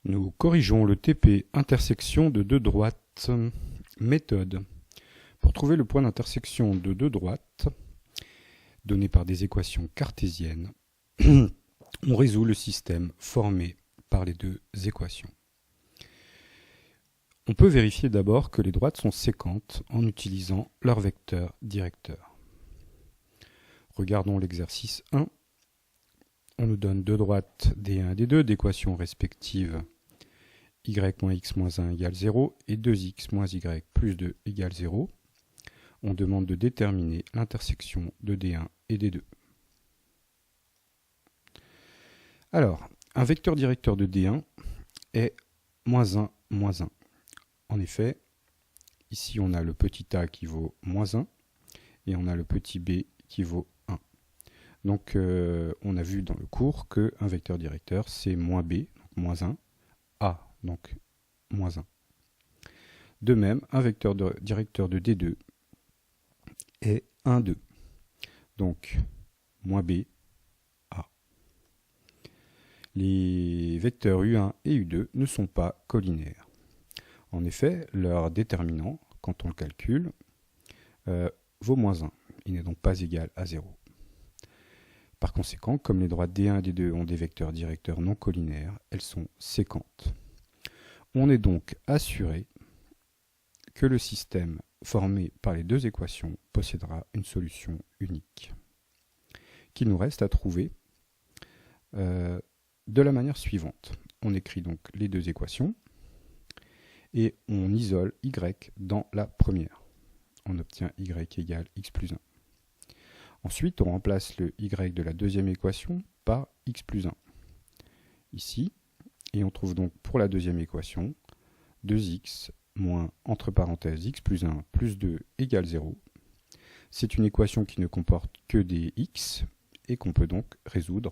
Nous corrigeons le TP intersection de deux droites. Méthode. Pour trouver le point d'intersection de deux droites, donné par des équations cartésiennes, on résout le système formé par les deux équations. On peut vérifier d'abord que les droites sont séquentes en utilisant leur vecteur directeur. Regardons l'exercice 1. On nous donne deux droites D1 et D2 d'équations respectives y moins x moins 1 égale 0 et 2x moins y plus 2 égale 0. On demande de déterminer l'intersection de D1 et D2. Alors, un vecteur directeur de D1 est moins 1, moins 1. En effet, ici on a le petit a qui vaut moins 1 et on a le petit b qui vaut 1. Donc on a vu dans le cours qu'un vecteur directeur c'est moins b, donc moins 1, a, donc moins 1. De même, un vecteur directeur de D2 est 1, 2. Donc moins b, a. Les vecteurs U1 et U2 ne sont pas collinaires. En effet, leur déterminant, quand on le calcule, vaut moins 1. Il n'est donc pas égal à 0. Par conséquent, comme les droites D1 et D2 ont des vecteurs directeurs non collinaires, elles sont séquentes. On est donc assuré que le système formé par les deux équations possédera une solution unique. Qu'il nous reste à trouver de la manière suivante. On écrit donc les deux équations et on isole y dans la première. On obtient y égale x plus 1. Ensuite, on remplace le y de la deuxième équation par x plus 1. Ici, et on trouve donc pour la deuxième équation 2x moins, entre parenthèses, x plus 1 plus 2 égale 0. C'est une équation qui ne comporte que des x et qu'on peut donc résoudre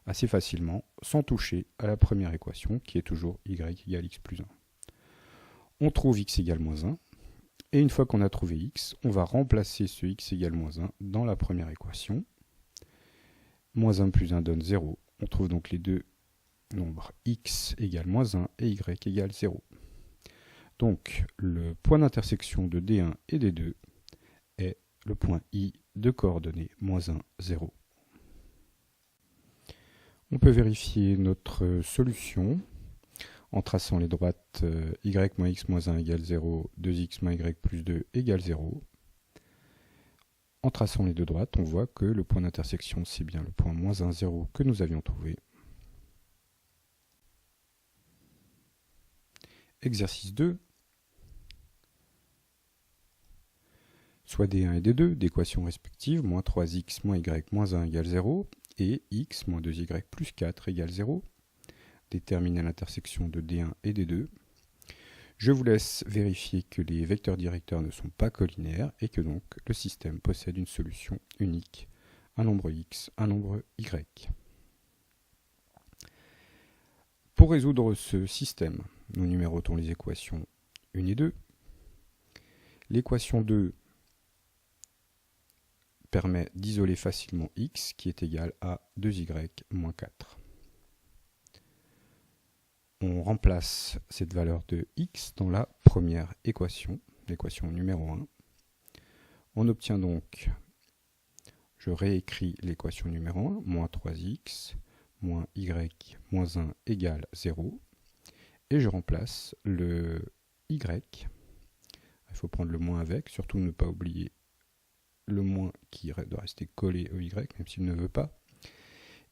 assez facilement sans toucher à la première équation qui est toujours y égale x plus 1. On trouve x égale moins 1. Et une fois qu'on a trouvé x, on va remplacer ce x égale moins 1 dans la première équation. Moins 1 plus 1 donne 0. On trouve donc les deux nombres x égale moins 1 et y égale 0. Donc le point d'intersection de D1 et D2 est le point I de coordonnées moins 1, 0. On peut vérifier notre solution en traçant les droites y moins x moins 1 égale 0, 2x moins y plus 2 égale 0. En traçant les deux droites, on voit que le point d'intersection, c'est bien le point moins 1, 0 que nous avions trouvé. Exercice 2. Soit D1 et D2, d'équations respectives, moins 3x moins y moins 1 égale 0, et x moins 2y plus 4 égale 0. Déterminer l'intersection de D1 et D2. Je vous laisse vérifier que les vecteurs directeurs ne sont pas collinaires et que donc le système possède une solution unique, un nombre x, un nombre y. Pour résoudre ce système, nous numérotons les équations 1 et 2. L'équation 2 permet d'isoler facilement x qui est égal à 2y moins 4. On remplace cette valeur de x dans la première équation, l'équation numéro 1. On obtient donc, je réécris l'équation numéro 1, moins 3x moins y moins 1 égale 0. Et je remplace le y, il faut prendre le moins avec, surtout ne pas oublier le moins qui doit rester collé au y, même s'il ne veut pas.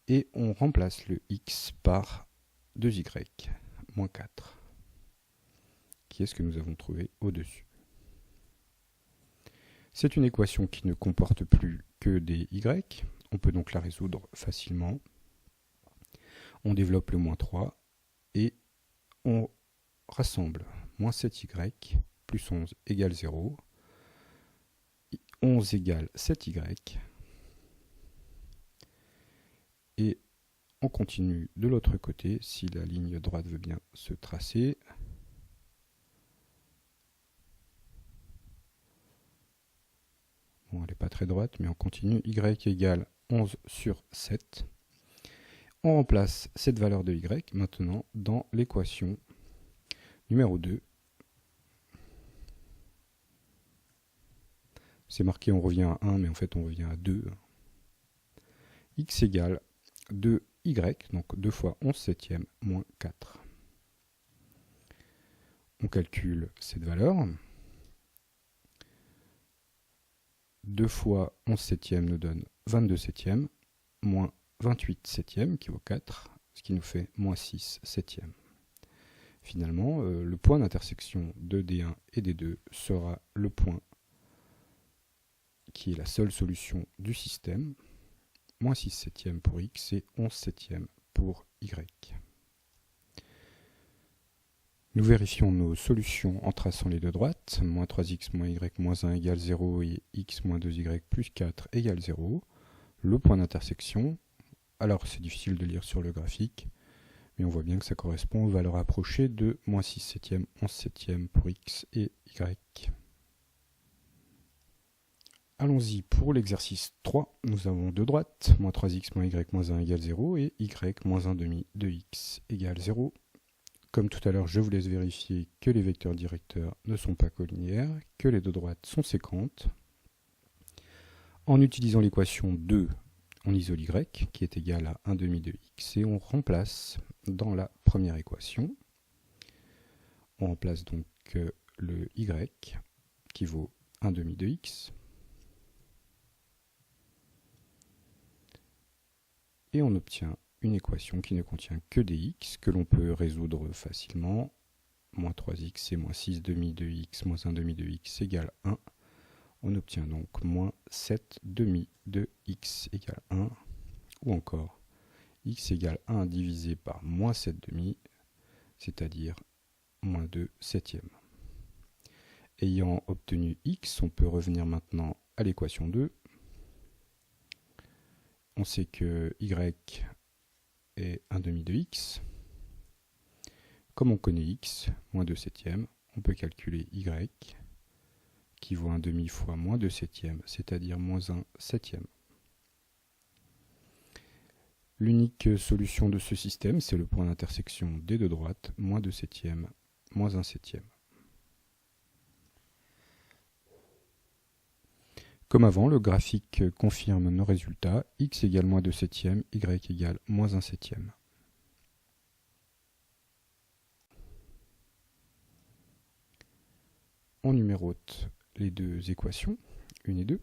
Et on remplace le x par 2y moins 4, qui est ce que nous avons trouvé au-dessus. C'est une équation qui ne comporte plus que des y. On peut donc la résoudre facilement. On développe le moins 3 et on rassemble moins 7y plus 11 égale 0. 11 égale 7y. Et on continue de l'autre côté, si la ligne droite veut bien se tracer. Bon, elle n'est pas très droite, mais on continue. Y égale 11 sur 7. On remplace cette valeur de y maintenant dans l'équation numéro 2. C'est marqué on revient à 1, mais en fait on revient à 2. X égale 2y, donc 2 fois 11 septième moins 4. On calcule cette valeur. 2 fois 11 septième nous donne 22 septièmes, moins 28 septièmes, qui vaut 4, ce qui nous fait moins 6 septièmes. Finalement, le point d'intersection de D1 et D2 sera le point qui est la seule solution du système, moins 6 septièmes pour x et 11 septièmes pour y. Nous vérifions nos solutions en traçant les deux droites, moins 3x moins y moins 1 égale 0 et x moins 2y plus 4 égale 0. Le point d'intersection, alors c'est difficile de lire sur le graphique, mais on voit bien que ça correspond aux valeurs approchées de moins 6 septièmes, 11 septièmes pour x et y. Allons-y pour l'exercice 3. Nous avons deux droites, moins 3x moins y moins 1 égale 0 et y moins 1 demi de x égale 0. Comme tout à l'heure, je vous laisse vérifier que les vecteurs directeurs ne sont pas collinéaires, que les deux droites sont séquentes. En utilisant l'équation 2, on isole y, qui est égal à 1 demi de x, et on remplace dans la première équation. On remplace donc le y, qui vaut 1 demi de x. Et on obtient une équation qui ne contient que des x, que l'on peut résoudre facilement. Moins 3x et moins 6 demi de x moins 1 demi de x égale 1. On obtient donc moins 7 demi de x égale 1. Ou encore x égale 1 divisé par moins 7 demi, c'est-à-dire moins 2 septièmes. Ayant obtenu x, on peut revenir maintenant à l'équation 2. On sait que y est 1 demi de x. Comme on connaît x, moins 2 septièmes, on peut calculer y, qui vaut 1 demi fois moins 2 septièmes, c'est-à-dire moins 1 septième. L'unique solution de ce système, c'est le point d'intersection des deux droites, moins 2 septièmes, moins 1 septième. Comme avant, le graphique confirme nos résultats, x égale moins 2 septièmes, y égale moins 1 septième. On numérote les deux équations, 1 et 2,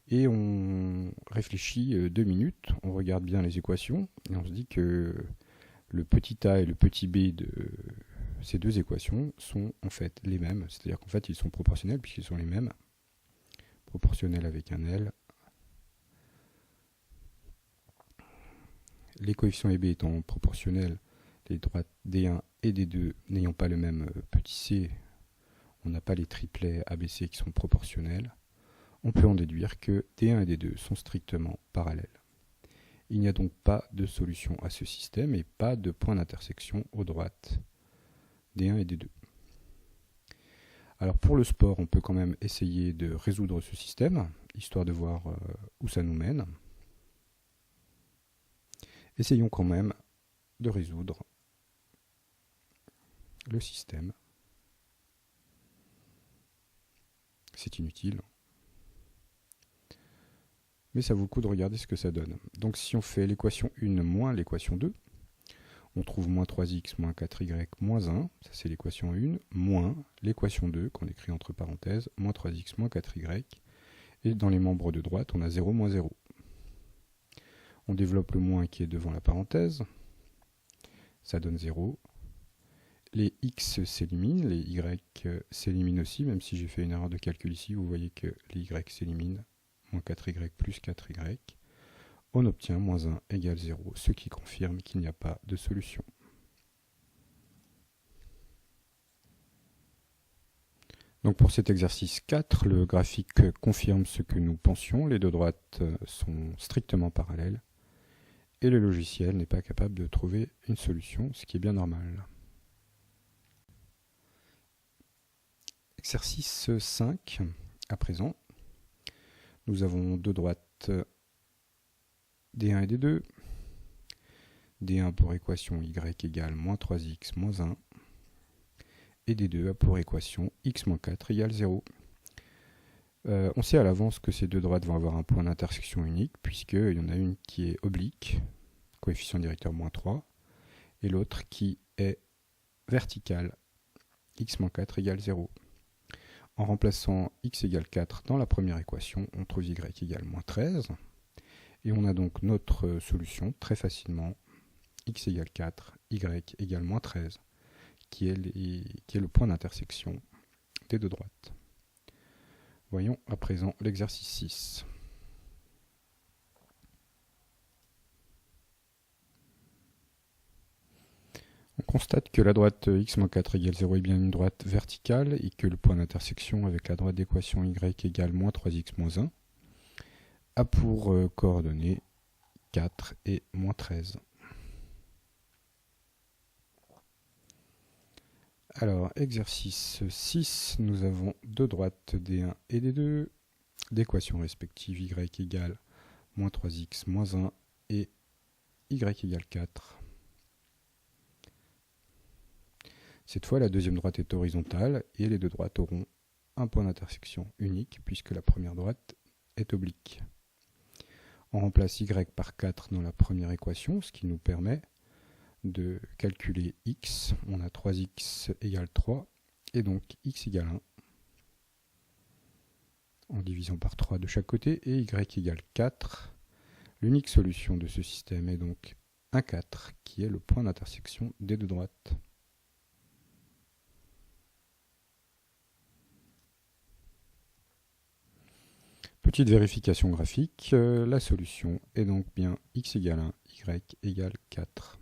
et on réfléchit 2 minutes, on regarde bien les équations, et on se dit que le petit a et le petit b de ces deux équations sont en fait les mêmes, c'est-à-dire qu'en fait ils sont proportionnels puisqu'ils sont les mêmes. Proportionnel avec un L. Les coefficients EB étant proportionnels, les droites D1 et D2 n'ayant pas le même petit c, on n'a pas les triplets ABC qui sont proportionnels, on peut en déduire que D1 et D2 sont strictement parallèles. Il n'y a donc pas de solution à ce système et pas de point d'intersection aux droites D1 et D2. Alors pour le sport, on peut quand même essayer de résoudre ce système, histoire de voir où ça nous mène. Essayons quand même de résoudre le système. C'est inutile. Mais ça vaut le coup de regarder ce que ça donne. Donc si on fait l'équation 1 moins l'équation 2, on trouve moins 3x moins 4y moins 1, ça c'est l'équation 1, moins l'équation 2, qu'on écrit entre parenthèses, moins 3x moins 4y, et dans les membres de droite, on a 0 moins 0. On développe le moins qui est devant la parenthèse, ça donne 0. Les x s'éliminent, les y s'éliminent aussi, même si j'ai fait une erreur de calcul ici, vous voyez que les y s'éliminent, moins 4y plus 4y. On obtient moins 1 égale 0, ce qui confirme qu'il n'y a pas de solution. Donc pour cet exercice 4, le graphique confirme ce que nous pensions, les deux droites sont strictement parallèles, et le logiciel n'est pas capable de trouver une solution, ce qui est bien normal. Exercice 5, à présent, nous avons deux droites D1 et D2, D1 pour équation y égale moins 3x moins 1, et D2 a pour équation x moins 4 égale 0. On sait à l'avance que ces deux droites vont avoir un point d'intersection unique, puisqu'il y en a une qui est oblique, coefficient directeur moins 3, et l'autre qui est verticale, x moins 4 égale 0. En remplaçant x égale 4 dans la première équation, on trouve y égale moins 13, et on a donc notre solution très facilement, x égale 4, y égale moins 13, qui est le point d'intersection des deux droites. Voyons à présent l'exercice 6. On constate que la droite x-4 égale 0 est bien une droite verticale et que le point d'intersection avec la droite d'équation y égale moins 3x moins 1 a pour coordonnées 4 et moins 13. Alors, exercice 6, nous avons deux droites D1 et D2, d'équations respectives y égale moins 3x moins 1 et y égale 4. Cette fois, la deuxième droite est horizontale et les deux droites auront un point d'intersection unique puisque la première droite est oblique. On remplace y par 4 dans la première équation, ce qui nous permet de calculer x. On a 3x égale 3 et donc x égale 1 en divisant par 3 de chaque côté et y égale 4. L'unique solution de ce système est donc 1, 4 qui est le point d'intersection des deux droites. Petite vérification graphique, la solution est donc bien x égale 1, y égale 4.